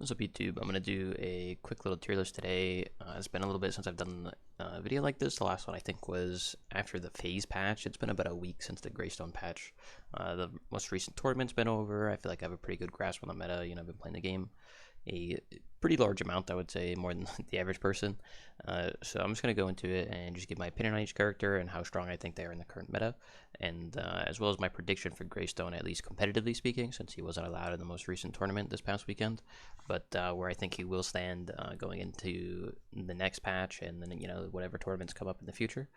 What's up YouTube? I'm going to do a quick little tier list today. It's been a little bit since I've done a video like this. The last one I think was after the phase patch. It's been about a week since the Greystone patch. The most recent tournament's been over. I feel like I have a pretty good grasp on the meta. I've been playing the game a pretty large amount, I would say, more than the average person. So I'm just going to go into it and just give my opinion on each character and how strong I think they are in the current meta, and as well as my prediction for Greystone, at least competitively speaking, since he wasn't allowed in the most recent tournament this past weekend, but where I think he will stand going into the next patch and then, whatever tournaments come up in the future.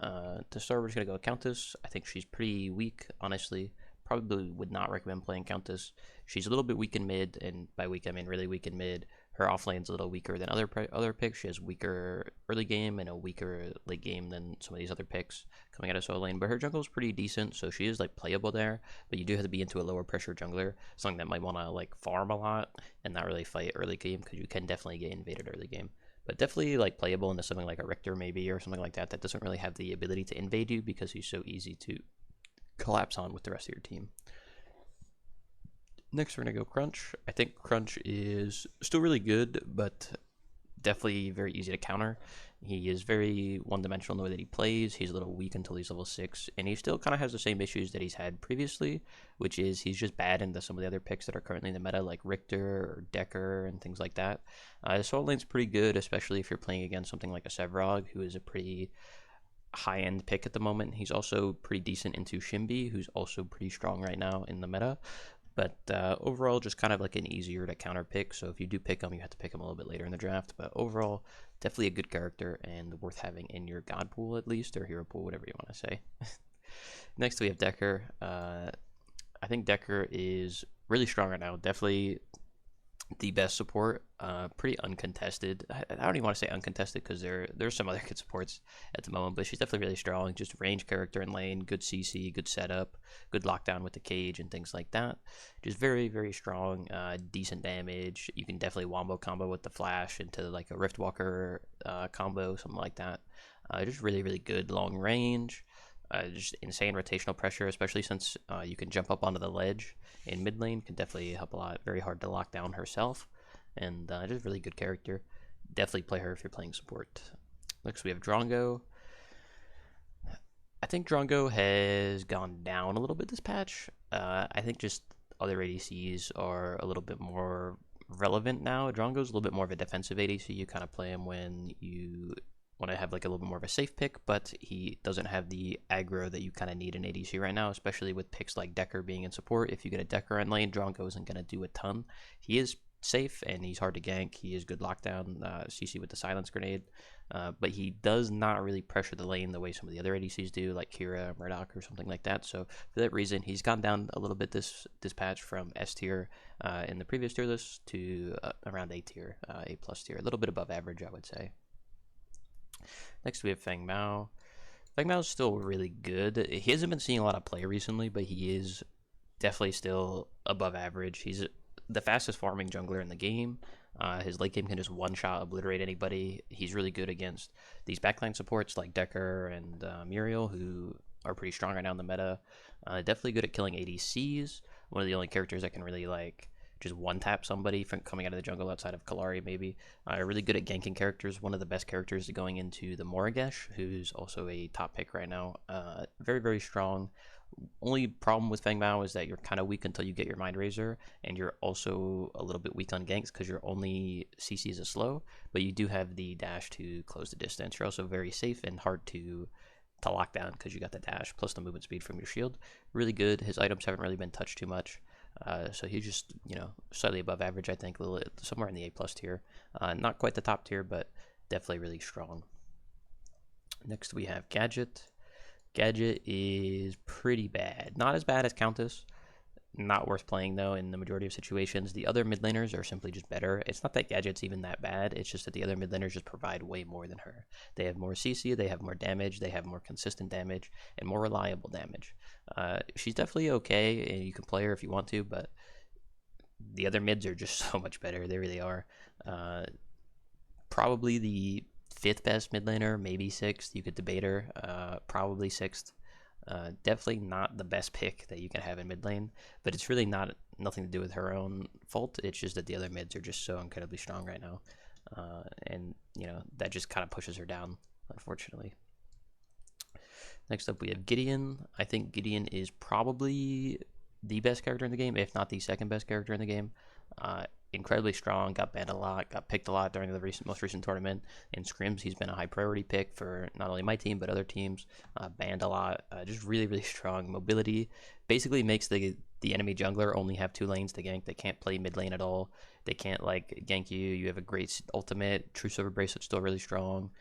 To start, we're just going to go with Countess. I think she's pretty weak, honestly. Probably would not recommend playing Countess. She's a little bit weak in mid, and by weak I mean really weak in mid. Her offlane's a little weaker than other picks. She has weaker early game and a weaker late game than some of these other picks coming out of solo lane. But her jungle's pretty decent, so she is like playable there. But you do have to be into a lower pressure jungler, something that might want to like farm a lot and not really fight early game, because you can definitely get invaded early game. But definitely like playable into something like a Richter maybe, or something like that that doesn't really have the ability to invade you because he's so easy to collapse on with the rest of your team. Next, we're going to go Crunch. I think Crunch is still really good, but definitely very easy to counter. He is very one-dimensional in the way that he plays. He's a little weak until he's level 6, and he still kind of has the same issues that he's had previously, which is he's just bad into some of the other picks that are currently in the meta, like Richter or Decker and things like that. The solo lane's pretty good, especially if you're playing against something like a Severog, who is a pretty high-end pick at the moment. He's also pretty decent into Shimmy, who's also pretty strong right now in the meta. But overall, just kind of like an easier to counter pick. So if you do pick him, you have to pick him a little bit later in the draft. But overall, definitely a good character and worth having in your god pool at least, or hero pool, whatever you want to say. Next, we have Decker. I think Decker is really strong right now. Definitely the best support, pretty uncontested. I don't even want to say uncontested because there's some other good supports at the moment, but she's definitely really strong. Just range character in lane, good CC, good setup, good lockdown with the cage and things like that. Just very, very strong, decent damage. You can definitely wombo combo with the flash into like a Riftwalker combo, something like that. Just really, really good long range. Just insane rotational pressure, especially since you can jump up onto the ledge in mid lane. Can definitely help a lot. Very hard to lock down herself, and just really good character. Definitely play her if you're playing support. Next we have Drongo. I think Drongo has gone down a little bit this patch. I think just other ADCs are a little bit more relevant now. Drongo's a little bit more of a defensive ADC. You kind of play him when you want to have like a little bit more of a safe pick, but he doesn't have the aggro that you kind of need in ADC right now, especially with picks like Decker being in support. If you get a Decker in lane, Drongo isn't going to do a ton. He is safe and he's hard to gank. He is good lockdown, CC with the silence grenade, but he does not really pressure the lane the way some of the other ADCs do, like Clara, Murdoch, or something like that. So for that reason, he's gone down a little bit this patch from S tier in the previous tier list to around A tier, A plus tier, a little bit above average, I would say. Next, we have Feng Bao. Feng Bao is still really good. He hasn't been seeing a lot of play recently, but he is definitely still above average. He's the fastest farming jungler in the game. His late game can just one-shot obliterate anybody. He's really good against these backline supports like Decker and Muriel, who are pretty strong right now in the meta. Definitely good at killing ADCs. One of the only characters that can really just one-tap somebody from coming out of the jungle outside of Clara, maybe. Really good at ganking characters. One of the best characters going into the Murdoch, who's also a top pick right now. Very, very strong. Only problem with Feng Bao is that you're kind of weak until you get your Mind Razor, and you're also a little bit weak on ganks because your only CC is a slow, but you do have the dash to close the distance. You're also very safe and hard to lock down because you got the dash plus the movement speed from your shield. Really good. His items haven't really been touched too much. So he's just, slightly above average, I think, somewhere in the A plus tier. Not quite the top tier, but definitely really strong. Next we have Gadget. Gadget is pretty bad. Not as bad as Countess. Not worth playing, though, in the majority of situations. The other mid laners are simply just better. It's not that Gadget's even that bad. It's just that the other mid laners just provide way more than her. They have more CC, they have more damage, they have more consistent damage, and more reliable damage. She's definitely okay, and you can play her if you want to, but the other mids are just so much better. They really are. Probably the 5th best mid laner, maybe 6th. You could debate her. Probably 6th. Definitely not the best pick that you can have in mid lane, but it's really nothing to do with her own fault. It's just that the other mids are just so incredibly strong right now, and that just kind of pushes her down, unfortunately. Next up, we have Gideon. I think Gideon is probably the best character in the game, if not the second best character in the game. Incredibly strong, got banned a lot, got picked a lot during the most recent tournament. In scrims, he's been a high priority pick for not only my team, but other teams. Banned a lot, just really, really strong. Mobility basically makes the enemy jungler only have 2 lanes to gank. They can't play mid lane at all. They can't gank you. You have a great ultimate. True Silver Bracelet's still really strong.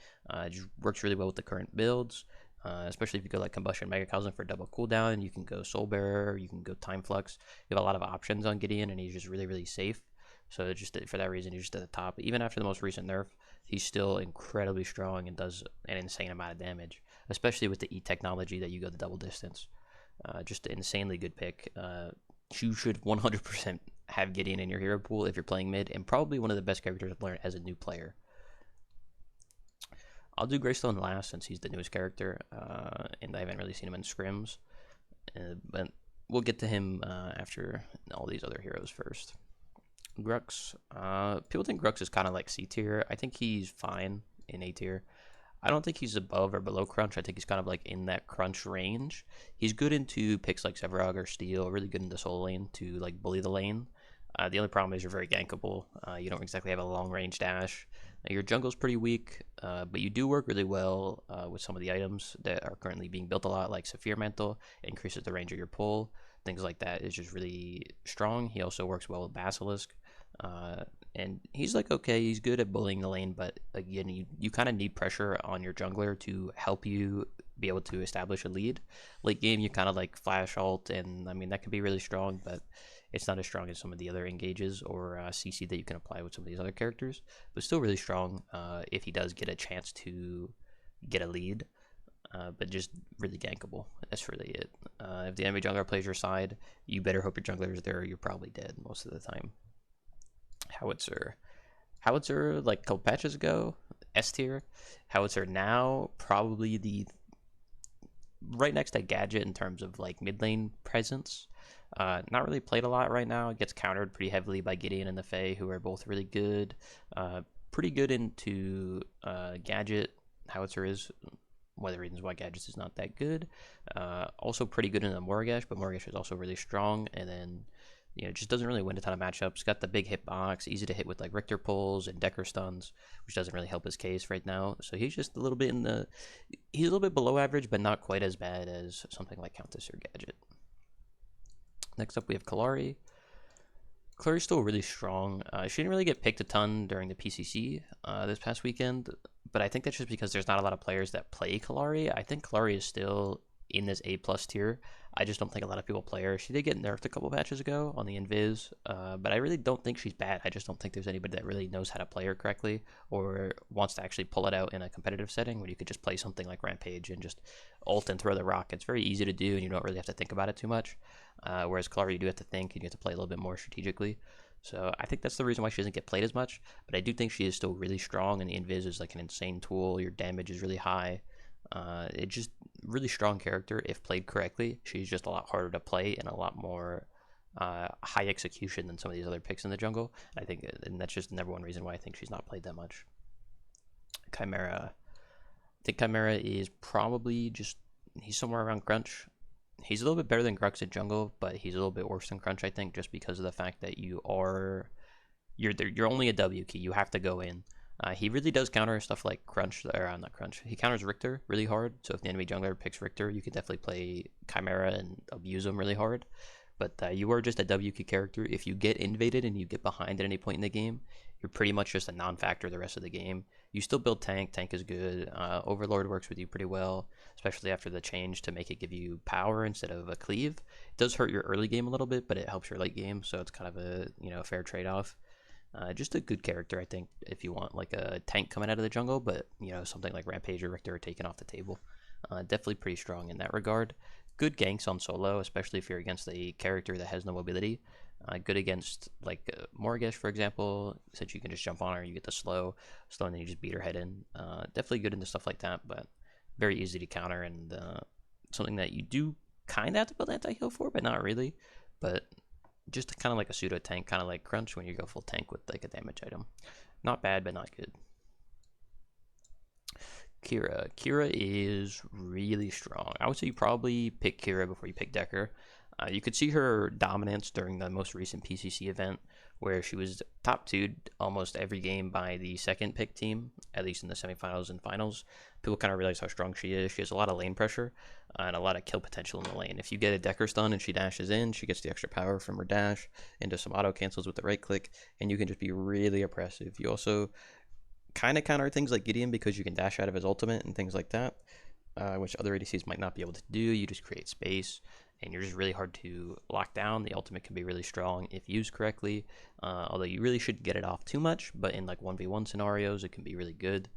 Just works really well with the current builds. Especially if you go Combustion Megacosm for double cooldown, you can go Soul Bearer, you can go Time Flux. You have a lot of options on Gideon, and he's just really, really safe. So just for that reason, he's just at the top. Even after the most recent nerf, he's still incredibly strong and does an insane amount of damage, especially with the E technology that you go the double distance. Just an insanely good pick. You should 100% have Gideon in your hero pool if you're playing mid, and probably one of the best characters to learn as a new player. I'll do Greystone last since he's the newest character, and I haven't really seen him in scrims. But we'll get to him after all these other heroes first. Grux. People think Grux is kind of like C tier. I think he's fine in A tier. I don't think he's above or below Crunch. I think he's kind of in that Crunch range. He's good into picks like Severog or Steel, really good into solo lane to bully the lane. The only problem is you're very gankable. You don't exactly have a long range dash. Your jungle's pretty weak, but you do work really well with some of the items that are currently being built a lot, like Saphir Mantle, increases the range of your pull. Things like that is just really strong. He also works well with Basilisk. And he's okay, he's good at bullying the lane, but again, you kind of need pressure on your jungler to help you be able to establish a lead. Late game, you kind of flash ult, and I mean, that can be really strong, but it's not as strong as some of the other engages or CC that you can apply with some of these other characters, but still really strong if he does get a chance to get a lead, but just really gankable. That's really it. If the enemy jungler plays your side, you better hope your jungler is there, or you're probably dead most of the time. Howitzer, a couple patches ago, S tier. Howitzer now, probably the right next to Gadget in terms of mid lane presence. Not really played a lot right now. Gets countered pretty heavily by Gideon and the Fae, who are both really good. Pretty good into Gadget. Howitzer is one of the reasons why Gadget is not that good. Also pretty good in the Murdoch, but Murdoch is also really strong. And then just doesn't really win a ton of matchups. Got the big hitbox, easy to hit with Richter pulls and Decker stuns, which doesn't really help his case right now. So he's just a little bit he's a little bit below average, but not quite as bad as something like Countess or Gadget. Next up, we have Clara. Clara's still really strong. She didn't really get picked a ton during the PCC this past weekend, but I think that's just because there's not a lot of players that play Clara. I think Clara is still in this A+ tier. I just don't think a lot of people play her. She did get nerfed a couple matches ago on the Invis, but I really don't think she's bad. I just don't think there's anybody that really knows how to play her correctly or wants to actually pull it out in a competitive setting where you could just play something like Rampage and just ult and throw the rock. It's very easy to do, and you don't really have to think about it too much. Whereas Clara, you do have to think, and you have to play a little bit more strategically. So I think that's the reason why she doesn't get played as much, but I do think she is still really strong, and the Invis is an insane tool. Your damage is really high. It's just really strong character if played correctly. She's just a lot harder to play and a lot more high execution than some of these other picks in the jungle. I think, and that's just the number one reason why I think she's not played that much. Chimera. I think Chimera is probably he's somewhere around Crunch. He's a little bit better than Grux at jungle, but he's a little bit worse than Crunch, I think, just because of the fact that you're only a W key. You have to go in. He really does counter stuff like Crunch, or not Crunch. He counters Richter really hard, so if the enemy jungler picks Richter, you can definitely play Chimera and abuse him really hard. But you are just a W key character. If you get invaded and you get behind at any point in the game, you're pretty much just a non-factor the rest of the game. You still build tank. Tank is good. Overlord works with you pretty well, especially after the change to make it give you power instead of a cleave. It does hurt your early game a little bit, but it helps your late game, so it's kind of a fair trade-off. Just a good character, I think, if you want a tank coming out of the jungle, but something like Rampage or Richter are taken off the table. Definitely pretty strong in that regard. Good ganks on solo, especially if you're against a character that has no mobility. Good against Morgash, for example, since you can just jump on her, you get the slow, and then you just beat her head in. Definitely good into stuff like that, but very easy to counter, and something that you do kind of have to build anti-heal for, but not really. But just kind of like a pseudo tank, kind of like Crunch when you go full tank with like a damage item. Not bad, but not good. Kira. Kira is really strong. I would say you probably pick Kira before you pick Decker. You could see her dominance during the most recent PCC event, where she was top 2 almost every game by the second pick team, at least in the semifinals and finals. People kind of realize how strong she is. She has a lot of lane pressure and a lot of kill potential in the lane. If you get a Decker stun and she dashes in, she gets the extra power from her dash into some auto cancels with the right click, and you can just be really oppressive. You also kind of counter things like Gideon because you can dash out of his ultimate and things like that, which other ADCs might not be able to do. You just create space, and you're just really hard to lock down. The ultimate can be really strong if used correctly, although you really shouldn't get it off too much, but in like 1v1 scenarios, it can be really good.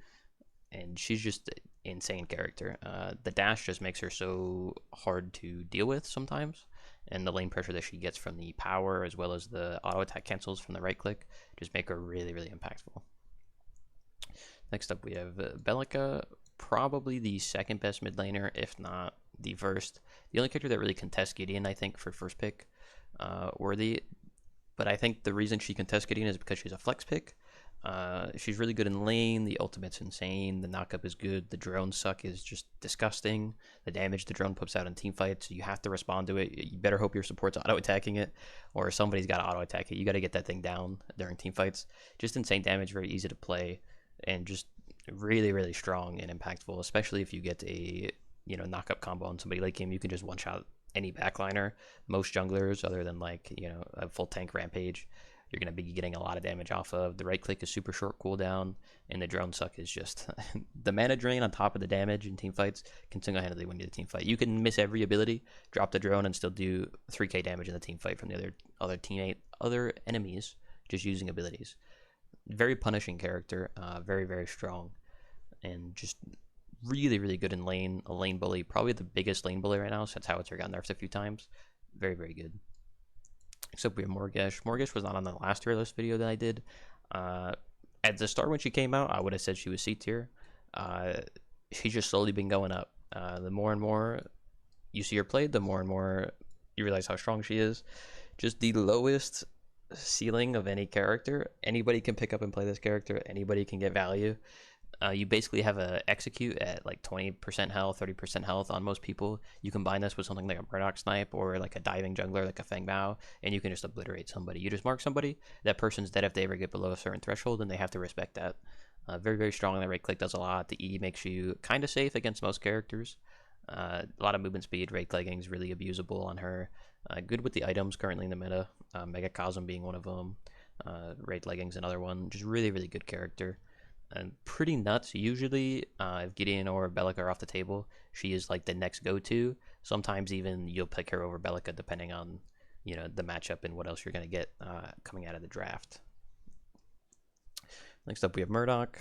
And she's just an insane character. The dash just makes her so hard to deal with sometimes, and the lane pressure that she gets from the power as well as the auto attack cancels from the right click just make her really, really impactful. Next up, we have Bellica, probably the second best mid laner, if not the first. The only character that really contests Gideon, I think, for first pick worthy. But I think the reason she contests Gideon is because she's a flex pick. She's really good in lane. The ultimate's insane. The knockup is good. The drone suck is just disgusting. The damage the drone puts out in team fights, you have to respond to it. You better hope your support's auto-attacking it, or somebody's got to auto-attack it. You got to get that thing down during team fights. Just insane damage, very easy to play, and just really, really strong and impactful, especially if you get a knock-up combo on somebody late game. You can just one-shot any backliner. Most junglers, other than like a full tank rampage, you're going to be getting a lot of damage off of. The right click is super short cooldown, and the drone suck is just the mana drain on top of the damage in team fights can single-handedly win you the team fight. You can miss every ability, drop the drone, and still do 3k damage in the team fight from the other enemies just using abilities. Very punishing character, very, very strong, and just really, really good in lane. A lane bully, probably the biggest lane bully right now since Howitzer got nerfed a few times. Very, very good. Except we have Morgesh. Morgesh was not on the last tier list video that I did. At the start when she came out, I would have said she was C tier. She's just slowly been going up. The more and more you see her played, the more and more you realize how strong she is. Just the lowest ceiling of any character. Anybody can pick up and play this character. Anybody can get value. You basically have a execute at like 20% health, 30% health on most people. You combine this with something like a Murdoch snipe or like a diving jungler like a Feng Bao, and you can just obliterate somebody. You just mark somebody, that person's dead if they ever get below a certain threshold, and they have to respect that. Very, very strong. The right click does a lot. The E makes you kind of safe against most characters. A lot of movement speed. Right clicking is really abusable on her. Good with the items currently in the meta. Mega Cosm being one of them. Right leggings another one. Just really, really good character. And pretty nuts. Usually, if Gideon or Bellica are off the table, she is like the next go-to. Sometimes even you'll pick her over Bellica depending on the matchup and what else you're going to get coming out of the draft. Next up, we have Murdoch.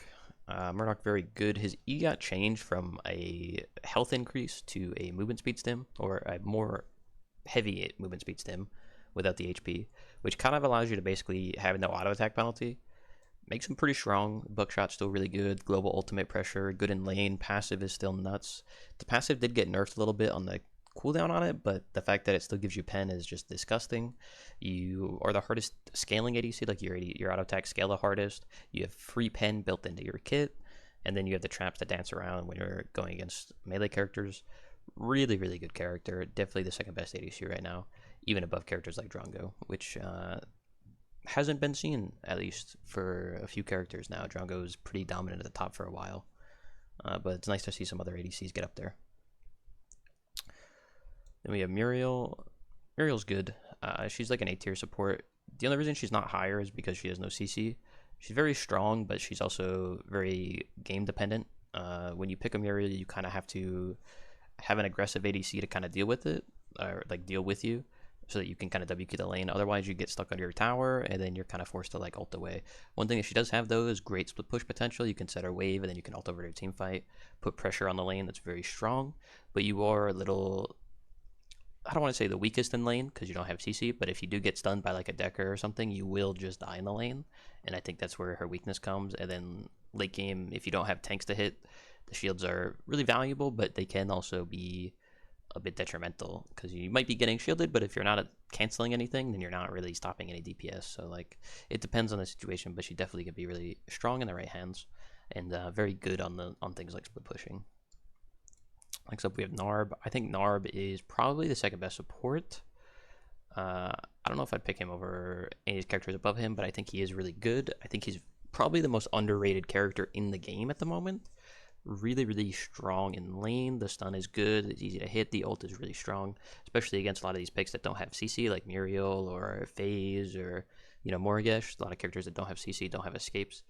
Murdoch, very good. His E got changed from a health increase to a movement speed stim, or a more heavy movement speed stim without the HP, which kind of allows you to basically have no auto attack penalty. Makes him pretty strong. Buckshot's still really good. Global ultimate pressure, good in lane. Passive is still nuts. The passive did get nerfed a little bit on the cooldown on it, but the fact that it still gives you pen is just disgusting. You are the hardest scaling ADC, like your auto attack scale the hardest. You have free pen built into your kit, and then you have the traps that dance around when you're going against melee characters. Really, really good character. Definitely the second best ADC right now, even above characters like Drongo, which hasn't been seen, at least for a few characters now. Drongo is pretty dominant at the top for a while, but it's nice to see some other ADCs get up there. Then we have Muriel. Muriel's good. She's like an A tier support. The only reason she's not higher is because she has no CC. She's very strong, but she's also very game dependent. When you pick a Muriel, you kind of have to have an aggressive ADC to kind of deal with it, or like deal with you, so that you can kind of WQ the lane. Otherwise, you get stuck under your tower, and then you're kind of forced to like ult away. One thing that she does have, though, is great split push potential. You can set her wave, and then you can ult over to your team fight, put pressure on the lane that's very strong, but you are a little, I don't want to say the weakest in lane, because you don't have CC, but if you do get stunned by like a Decker or something, you will just die in the lane, and I think that's where her weakness comes. And then late game, if you don't have tanks to hit, the shields are really valuable, but they can also be a bit detrimental because you might be getting shielded, but if you're not canceling anything, then you're not really stopping any DPS. So like it depends on the situation, but she definitely could be really strong in the right hands and very good on things like split pushing. Next up we have Narb. I think Narb is probably the second best support. I don't know if I'd pick him over any of his characters above him, but I think he is really good. I think he's probably the most underrated character in the game at the moment. Really, really strong in lane. The stun is good. It's easy to hit. The ult is really strong, especially against a lot of these picks that don't have CC, like Muriel or FaZe or, you know, Morgesh. A lot of characters that don't have CC, don't have escapes.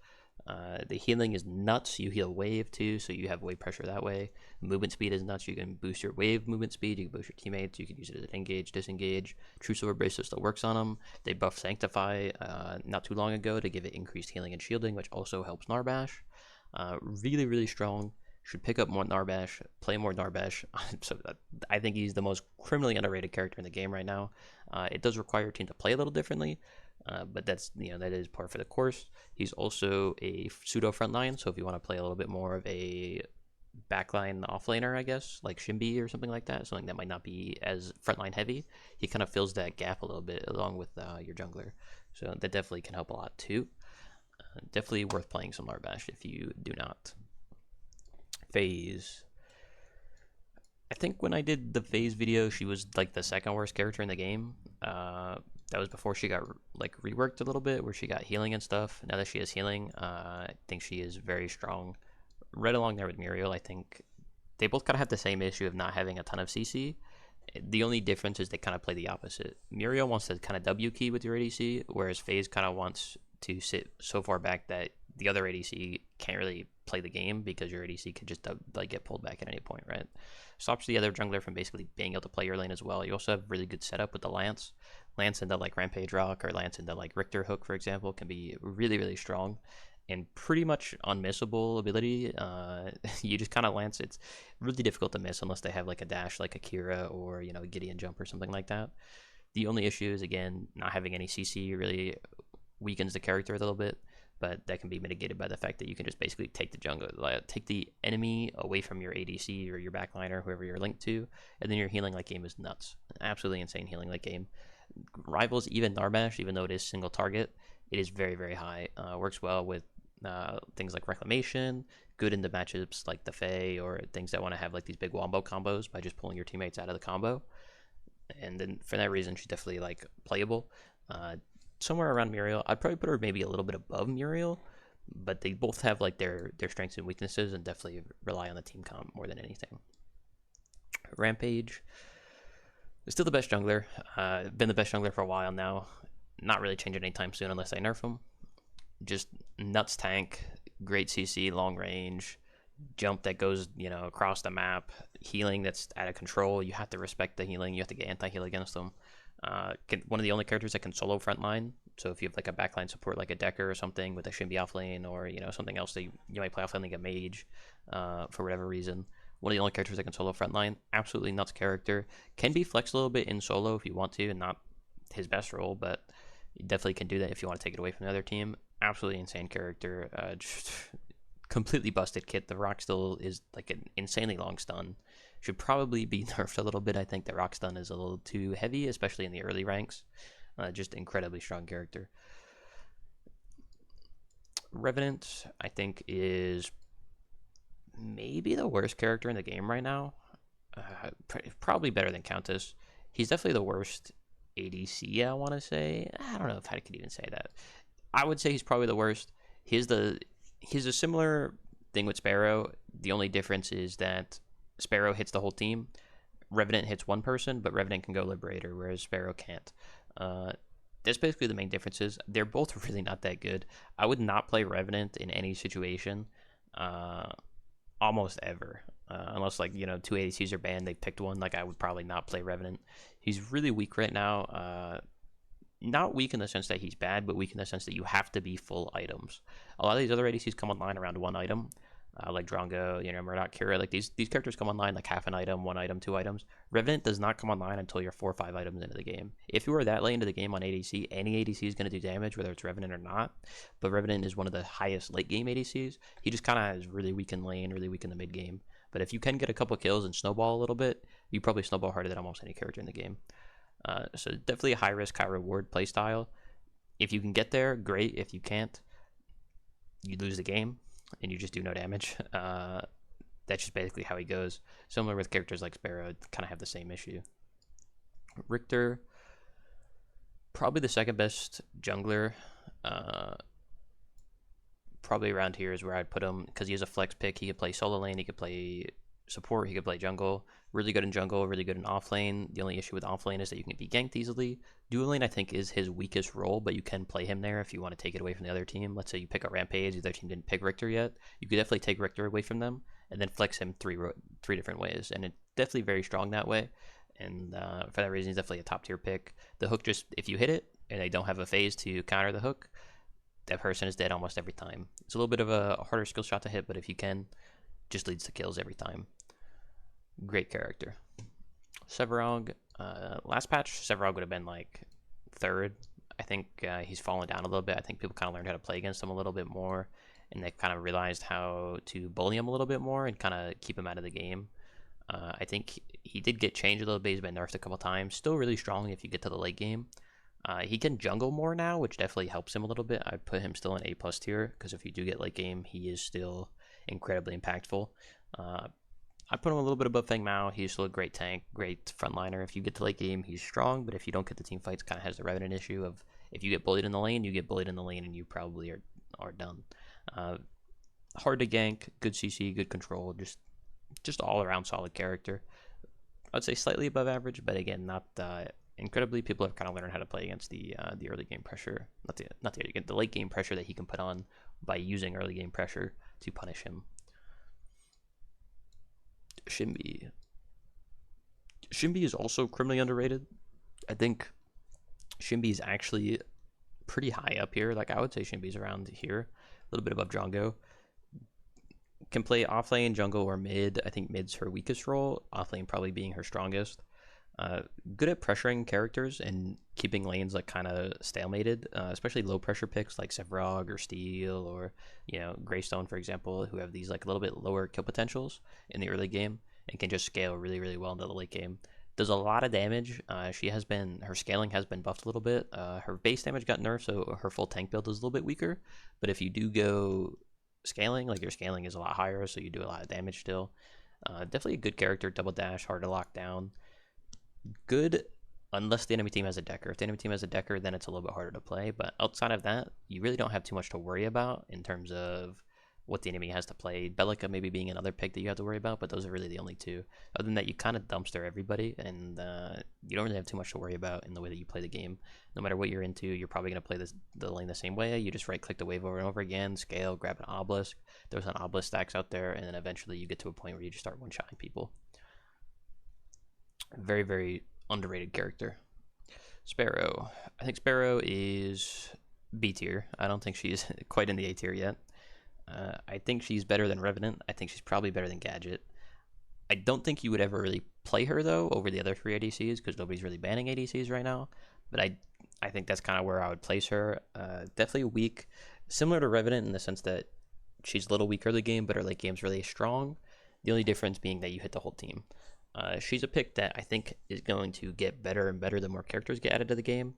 The healing is nuts. You heal wave too, so you have wave pressure that way. Movement speed is nuts. You can boost your wave movement speed. You can boost your teammates. You can use it as an engage, disengage. True Sword Bracelet still works on them. They buffed Sanctify not too long ago to give it increased healing and shielding, which also helps Narbash. Really, really strong. Should pick up more Narbash, play more Narbash. So I think he's the most criminally underrated character in the game right now. It does require your team to play a little differently, but that's, you know, that is par for the course. He's also a pseudo frontline, so if you want to play a little bit more of a backline offlaner, I guess, like Shimmy or something like that, something that might not be as frontline heavy, he kind of fills that gap a little bit along with your jungler. So that definitely can help a lot too. Definitely worth playing some Narbash if you do not. FaZe. I think when I did the FaZe video, she was like the second worst character in the game. That was before she got like reworked a little bit, where she got healing and stuff. Now that she has healing, I think she is very strong. Right along there with Muriel, I think they both kind of have the same issue of not having a ton of CC. The only difference is they kind of play the opposite. Muriel wants to kind of W key with your ADC, whereas FaZe kind of wants to sit so far back that the other ADC can't really play the game because your ADC could just like get pulled back at any point, right? Stops the other jungler from basically being able to play your lane as well. You also have really good setup with the Lance. Lance into like Rampage Rock or Lance into like Richter Hook, for example, can be really, really strong and pretty much unmissable ability. You just kind of Lance. It's really difficult to miss unless they have like a dash like Akira or, you know, Gideon jump or something like that. The only issue is, again, not having any CC really weakens the character a little bit, but that can be mitigated by the fact that you can just basically take the jungle, take the enemy away from your ADC or your backliner, whoever you're linked to, and then your healing late game is nuts. Absolutely insane healing late game. Rivals even Narbash, even though it is single target, it is very, very high. Works well with things like Reclamation, good in the matchups like the Fae or things that want to have like these big wombo combos by just pulling your teammates out of the combo. And then for that reason, she's definitely like playable. Somewhere around Muriel. I'd probably put her maybe a little bit above Muriel, but they both have like their strengths and weaknesses and definitely rely on the team comp more than anything. Rampage is still the best jungler. Been the best jungler for a while now. Not really changing anytime soon unless I nerf him. Just nuts tank, great CC, long range, jump that goes, you know, across the map, healing that's out of control. You have to respect the healing. You have to get anti-heal against them. One of the only characters that can solo frontline. So if you have like a backline support like a Decker or something with a Shimmy offlane, or, you know, something else that you might play offlane like a mage for whatever reason, one of the only characters that can solo frontline. Absolutely nuts character. Can be flexed a little bit in solo if you want to, and not his best role, but you definitely can do that if you want to take it away from the other team. Absolutely insane character. Just completely busted kit. The rock still is like an insanely long stun. Should probably be nerfed a little bit. I think the rock stun is a little too heavy, especially in the early ranks. Just incredibly strong character. Revenant, I think, is maybe the worst character in the game right now. Probably better than Countess. He's definitely the worst ADC, I want to say. I don't know if I could even say that. I would say he's probably the worst. He's a similar thing with Sparrow. The only difference is that Sparrow hits the whole team. Revenant hits one person, but Revenant can go Liberator, whereas Sparrow can't. That's basically the main differences. They're both really not that good. I would not play Revenant in any situation, almost ever. Unless, like, you know, two ADCs are banned, they picked one, like, I would probably not play Revenant. He's really weak right now. Not weak in the sense that he's bad, but weak in the sense that you have to be full items. A lot of these other ADCs come online around one item. Like Drongo, you know, Murdoch, Clara, like these characters come online like half an item, one item, two items. Revenant does not come online until you're 4 or 5 items into the game. If you are that late into the game on ADC, any ADC is going to do damage, whether it's Revenant or not. But Revenant is one of the highest late game ADCs. He just kind of is really weak in lane, really weak in the mid game. But if you can get a couple kills and snowball a little bit, you probably snowball harder than almost any character in the game. So definitely a high risk, high reward play style. If you can get there, great. If you can't, you lose the game and you just do no damage. That's just basically how he goes. Similar with characters like Sparrow, kind of have the same issue. Richter, probably the second best jungler. Probably around here is where I'd put him because he has a flex pick. He could play solo lane, he could play support, he could play jungle. Really good in jungle, really good in off lane. The only issue with off lane is that you can be ganked easily. Dual lane, I think, is his weakest role, but you can play him there if you want to take it away from the other team. Let's say you pick a Rampage, the other team didn't pick Richter yet. You could definitely take Richter away from them and then flex him three different ways, and it's definitely very strong that way. And for that reason, he's definitely a top tier pick. The hook, just if you hit it and they don't have a phase to counter the hook, that person is dead almost every time. It's a little bit of a harder skill shot to hit, but if you can, just leads to kills every time. Great character. Severog, last patch, Severog would have been like third. I think he's fallen down a little bit. I think people kind of learned how to play against him a little bit more, and they kind of realized how to bully him a little bit more and kind of keep him out of the game. I think he did get changed a little bit. He's been nerfed a couple times. Still really strong if you get to the late game. He can jungle more now, which definitely helps him a little bit. I'd put him still in A+ tier because if you do get late game, he is still incredibly impactful. I put him a little bit above Feng Bao. He's still a great tank, great frontliner. If you get to late game, he's strong, but if you don't get the team fights, kind of has the Revenant issue of if you get bullied in the lane, you get bullied in the lane and you probably are done. Hard to gank, good CC, good control, just all around solid character. I'd say slightly above average, but again, not incredibly. People have kind of learned how to play against the early game pressure, the late game pressure that he can put on by using early game pressure to punish him. Shimmy is also criminally underrated. I think Shimmy is actually pretty high up here. Like I would say Shimmy's around here, a little bit above Drongo. Can play off lane, jungle, or mid. I think mid's her weakest role, off lane probably being her strongest. Good at pressuring characters and keeping lanes like kind of stalemated, especially low pressure picks like Severog or Steel or Greystone, for example, who have these like a little bit lower kill potentials in the early game and can just scale really, really well into the late game. Does a lot of damage. Her scaling has been buffed a little bit. Her base damage got nerfed, so her full tank build is a little bit weaker. But if you do go scaling, like your scaling is a lot higher, so you do a lot of damage still. Definitely a good character, double dash, hard to lock down. Good unless the enemy team has a decker. If the enemy team has a decker, then it's a little bit harder to play. But outside of that, you really don't have too much to worry about in terms of what the enemy has to play. Bellica maybe being another pick that you have to worry about, but those are really the only two. Other than that, you kind of dumpster everybody, and you don't really have too much to worry about in the way that you play the game. No matter what you're into, you're probably going to play the lane the same way. You just right-click the wave over and over again, scale, grab an obelisk. There's an obelisk stacks out there, and then eventually you get to a point where you just start one-shotting people. Very, very underrated character. Sparrow. I think Sparrow is B tier. I don't think she's quite in the A tier yet. I think she's better than Revenant. I think she's probably better than Gadget. I don't think you would ever really play her, though, over the other three ADCs because nobody's really banning ADCs right now. But I think that's kind of where I would place her. Definitely weak. Similar to Revenant in the sense that she's a little weak early game, but her late game's really strong. The only difference being that you hit the whole team. She's a pick that I think is going to get better and better the more characters get added to the game,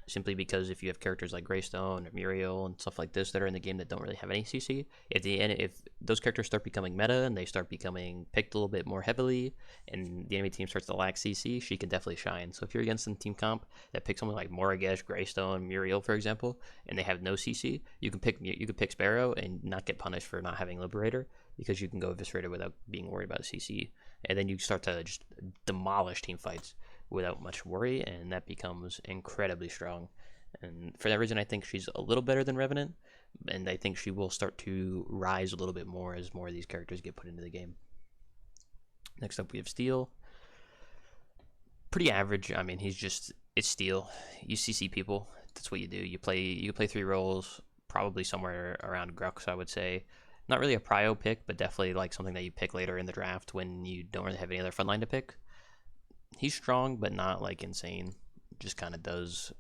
simply because if you have characters like Greystone or Muriel and stuff like this that are in the game that don't really have any CC, if those characters start becoming meta and they start becoming picked a little bit more heavily and the enemy team starts to lack CC, she can definitely shine. So if you're against some team comp that picks someone like Murdoch, Greystone, Muriel, for example, and they have no CC, you can pick Sparrow and not get punished for not having Liberator because you can go Eviscerator without being worried about CC. And then you start to just demolish team fights without much worry, and that becomes incredibly strong. And for that reason, I think she's a little better than Revenant, and I think she will start to rise a little bit more as more of these characters get put into the game. Next up, we have Steel. Pretty average. I mean, it's Steel. You CC people. That's what you do. You play 3 roles, probably somewhere around Grux, I would say. Not really a prio pick, but definitely like something that you pick later in the draft when you don't really have any other frontline to pick. He's strong, but not like insane. Just kind of does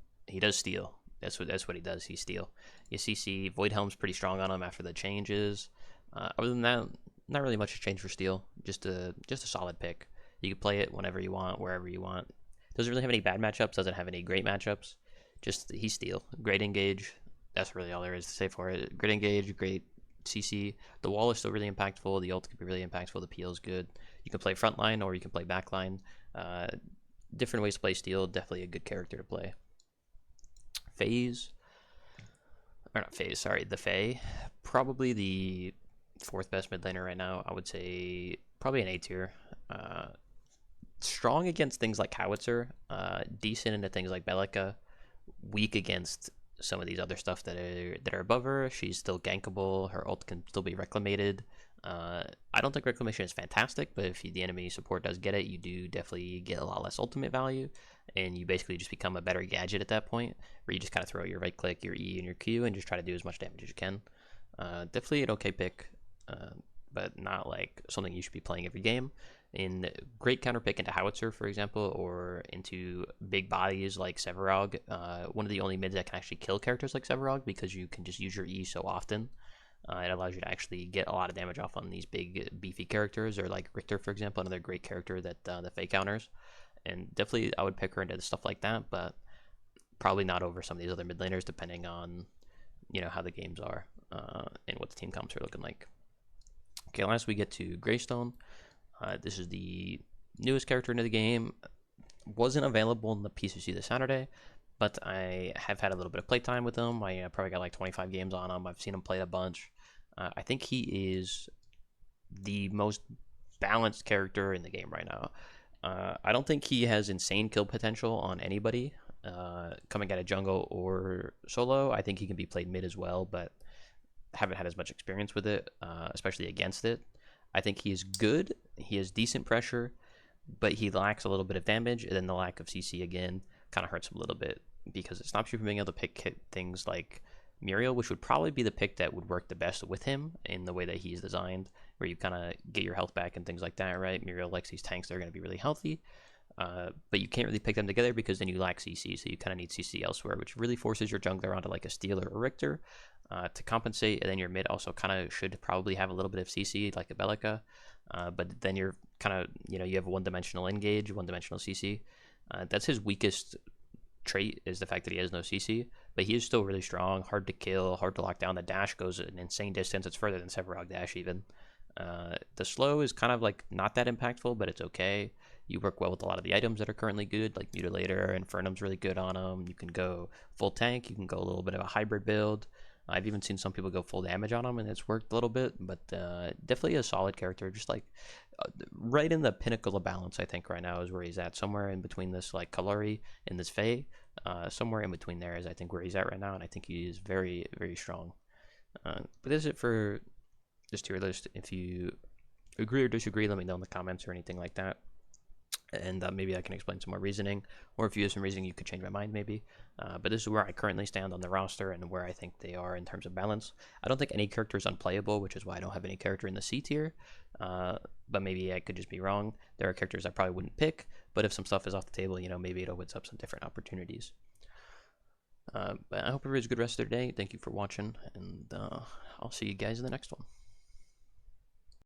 steal. That's what he does. He steal. You CC Voidhelm's pretty strong on him after the changes. Other than that, not really much to change for Steel. Just a solid pick. You can play it whenever you want, wherever you want. Doesn't really have any bad matchups, doesn't have any great matchups. Just he's steel. Great engage. That's really all there is to say for it. Great engage, great CC. The wall is still really impactful. The ult can be really impactful. The PL is good. You can play frontline or you can play backline. Different ways to play steel. Definitely a good character to play. The Fae. Probably the fourth best mid laner right now. I would say probably an A tier. Strong against things like Howitzer. Decent into things like Bellica. Weak against some of these other stuff that are above her. She's still gankable. Her ult can still be reclamated. I don't think reclamation is fantastic, but if the enemy support does get it, you do definitely get a lot less ultimate value, and you basically just become a better gadget at that point, where you just kind of throw your right click, your E, and your Q, and just try to do as much damage as you can. Definitely an okay pick, but not like something you should be playing every game. In great counter pick into Howitzer, for example, or into big bodies like Severog. One of the only mids that can actually kill characters like Severog, because you can just use your E so often. It allows you to actually get a lot of damage off on these big beefy characters, or like Richter, for example, another great character that the Fae counters. And definitely I would pick her into stuff like that, but probably not over some of these other mid laners, depending on how the games are and what the team comps are looking like. Okay, last we get to Greystone. This is the newest character into the game. Wasn't available in the PCC this Saturday, but I have had a little bit of playtime with him. I probably got like 25 games on him. I've seen him play a bunch. I think he is the most balanced character in the game right now. I don't think he has insane kill potential on anybody coming out of jungle or solo. I think he can be played mid as well, but haven't had as much experience with it, especially against it. I think he is good. He has decent pressure, but he lacks a little bit of damage, and then the lack of CC again kind of hurts him a little bit, because it stops you from being able to pick things like Muriel, which would probably be the pick that would work the best with him in the way that he's designed, where you kind of get your health back and things like that, right? Muriel likes these tanks that are going to be really healthy, but you can't really pick them together because then you lack CC, so you kind of need CC elsewhere, which really forces your jungler onto like a Steel or a Richter to compensate, and then your mid also kind of should probably have a little bit of CC, like a Bellica, but then you're kind of, you have one-dimensional engage, one-dimensional CC. That's his weakest trait, is the fact that he has no CC, but he is still really strong, hard to kill, hard to lock down. The dash goes an insane distance. It's further than Severog dash even. The slow is kind of like not that impactful, but it's okay. You work well with a lot of the items that are currently good, like Mutilator, Infernum's really good on him. You can go full tank, you can go a little bit of a hybrid build. I've even seen some people go full damage on him, and it's worked a little bit, but definitely a solid character, just like right in the pinnacle of balance, I think, right now is where he's at, somewhere in between this like Kalari and this Fae. Somewhere in between there is, I think, where he's at right now, and I think he is very, very strong. But that's it for this tier list. If you agree or disagree, let me know in the comments or anything like that, and maybe I can explain some more reasoning, or if you have some reasoning, you could change my mind maybe. But this is where I currently stand on the roster and where I think they are in terms of balance. I don't think any character is unplayable, which is why I don't have any character in the C tier, but maybe I could just be wrong. There are characters I probably wouldn't pick, but if some stuff is off the table, maybe it opens up some different opportunities. But I hope everybody's a good rest of their day. Thank you for watching, and I'll see you guys in the next one.